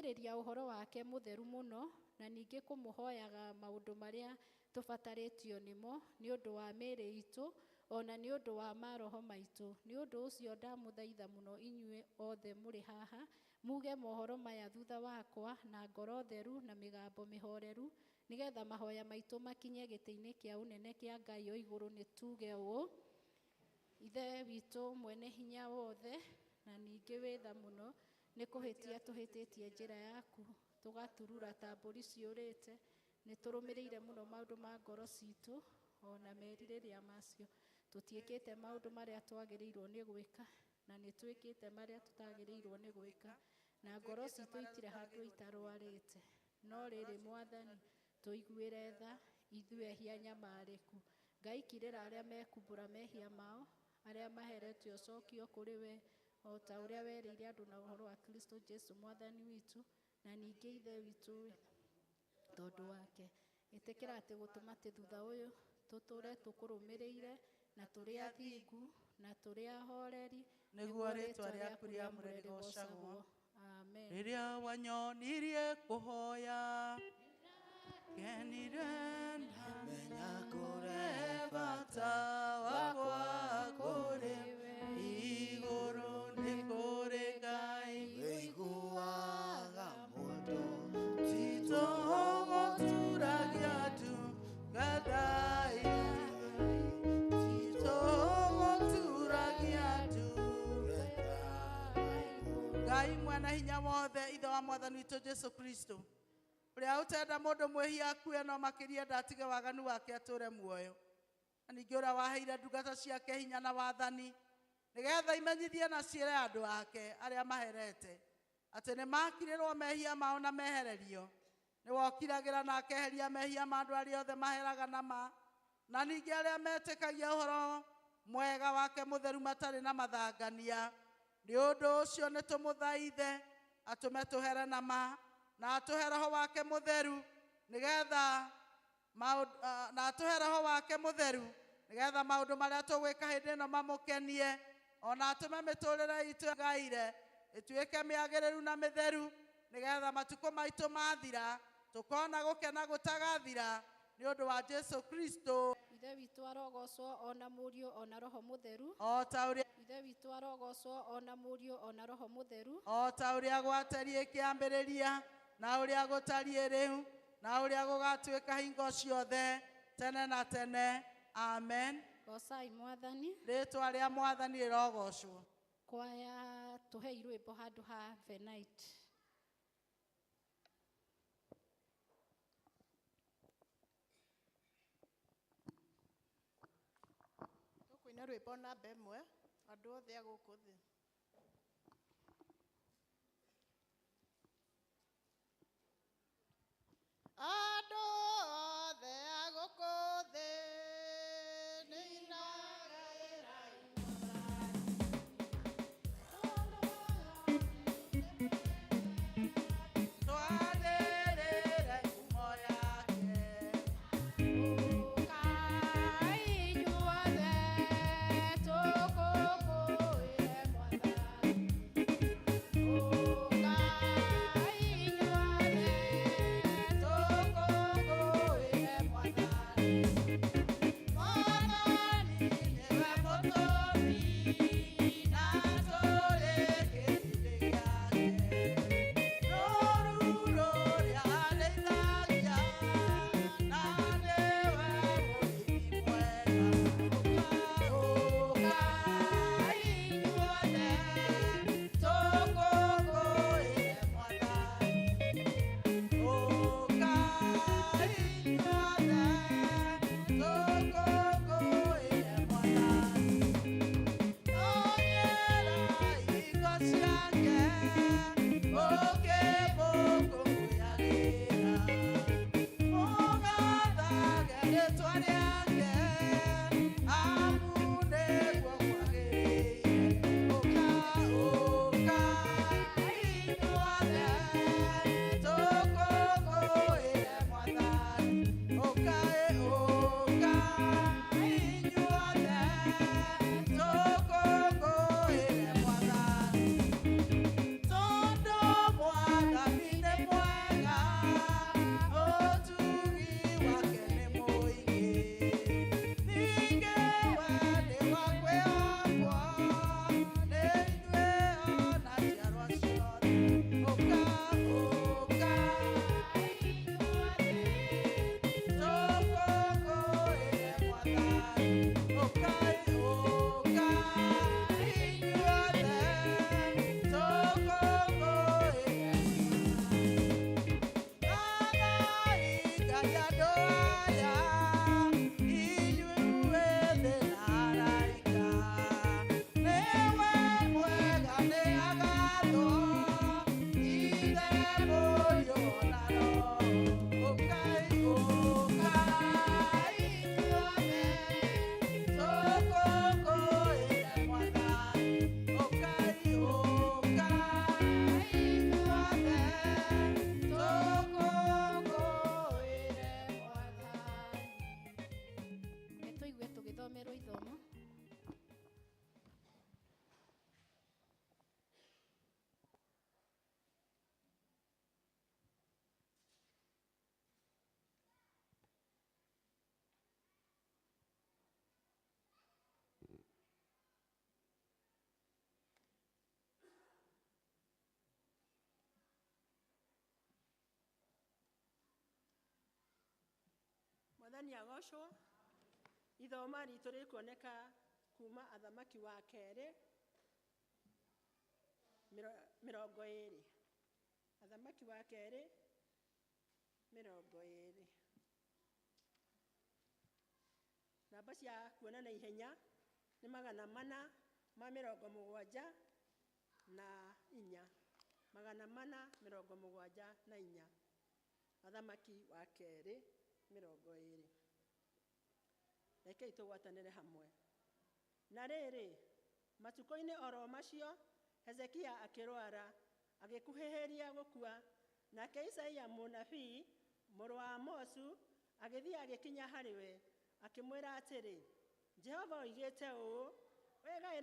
gũthikĩrĩria ũhoro wake mũtheru mũno na ningĩ kũmũhoyaga maũndũ marĩa tũbatarĩtio nĩmo nĩ ũndũ wa mĩĩrĩ itũ ona nĩ ũndũ wa maroho maitũ. Nĩ ũndũ ũcio ndamũthaitha mũno inyuĩ othe mũrĩ haha muge mohoro maya thutha wakwa na ngoro theru na mĩgambo mĩhoreru, nĩgetha mahoya maitũ makinye gĩtĩ-inĩ kĩa ũnene kĩa Ngai o igũrũ. Nĩ tuge ũũ: Ithe witũ mwene hinya wothe na ningĩ wĩ tha mũno, nĩ kũhĩtia tũhĩtĩtie njĩra yaku tũgaturura ta mbũri ciũrĩte. Nĩ tũrũmĩrĩire mũno maũndũ ma ngoro citũ ona merirĩria macio. Tũtiĩkĩte maũndũ marĩa twagĩrĩirwo nĩ gwĩka na nĩ twĩkĩte marĩa tũtagĩrĩirwo nĩ gwĩka, na ngoro citũ itirĩ handũ itarwarĩte. No rĩrĩ Mwathani, tũiguĩre tha ithuĩ ehia nyamarĩku. Ngai kirĩra arĩa mekumbũra mehia mao, arĩa maherete ũcokio kũrĩ we, o ta ũrĩa werĩire andũ na ũhoro wa Kristo Jesu Mwathani witũ. Na ningĩ Ithe witũ tondũ wake, ĩtĩkĩra atĩ gũtũma atĩ thutha ũyũ tũtũre tũkũrũmĩrĩire na tũrĩ athingu na tũrĩ ahoreri, nĩguo rĩĩtwa rĩaku rĩamũre rĩgocagwo. Amen. Rĩrĩa wanyonirie kũhoya kenire ndamenya kũrĩ bata wakwa kũrĩ we, igũrũ nĩ kũrĩ Ngai wĩiguaga mũndũ, tito gũturagia tu Ngai, tito gũturagia tu Ngai mwene hinya wothe, ithe wa Mwathani witũ Jesu Kristo, ũrĩa ũtenda mũndũ mwĩhia akue no makĩria ndatige waganu wake atũre muoyo. Na ningĩ ũrĩa waheire ndungata ciake hinya na wathani, nĩgetha imenyithie na ciĩre andũ ake arĩa maherete atĩ nĩ makirĩrwo mehia mao na mehererio. Nĩ wokiragĩra na akeheria mehia ma andũ arĩa othe maheraga na ma, na ningĩ arĩa metĩkagia ũhoro mwega wake mũtheru matarĩ na mathangania. Nĩ ũndũ ũcio nĩ tũmũthaithe atũme tũhere na ma na atũhe Roho wake mũtheru, nĩgetha maũndũ marĩa tũgwĩka hĩndĩ ĩno mamũkenie, ona atũme mĩtũrĩre itũ gaire ĩtuĩke mĩagĩrĩru na mĩtheru, nĩgetha matukũ maitũ mathira tũkona gũkena gũtagathira, nĩ ũndũ wa Jesu Kristo. Ithe witũ arogocwo ona Mũriũ ona Roho Mũtheru, o ta ũrĩa Ithe witũ arogocwo ona Mũriũ ona Roho Mũtheru, o ta ũrĩa gwatariĩ kĩambĩrĩria na ũrĩa gũtariĩ rĩu na ũrĩa gũgatuĩka hingo ciothe tene na tene. Amen. Gocai Mwathani. Rĩĩtwa rĩa Mwathani rĩrogocwo. Kwaya tũhei rwĩmbo handũ ha The Night. Tũkũina rwĩmbo namba ĩmwe, andũ othe a gũkũ thĩ. Andũ othe a gũkũ thĩ nĩ inagaĩra twarĩrĩre ngumo yake. Ũkai inyuothe tũkũngũĩre Mwathani. Mwathani agocwo. Ithoma ritũ rĩkuoneka kuma Athamaki wa Kerĩ 20. Athamaki wa Kerĩ 20. Namba cia kuona na ihenya nĩ 474. 474. Athamaki wa Kerĩ 20. Rekei tũgwatanĩre hamwe. Na rĩrĩ, matukũ-inĩ oro macio, Hezekia akĩrwara, agĩkuhĩhĩria gũkua, nake Isaia mũnabii, mũrũ wa Amozu, agĩthiĩ agĩkinya harĩ we, akĩmwĩra atĩrĩ, Jehova oigĩte ũũ, wĩgaĩre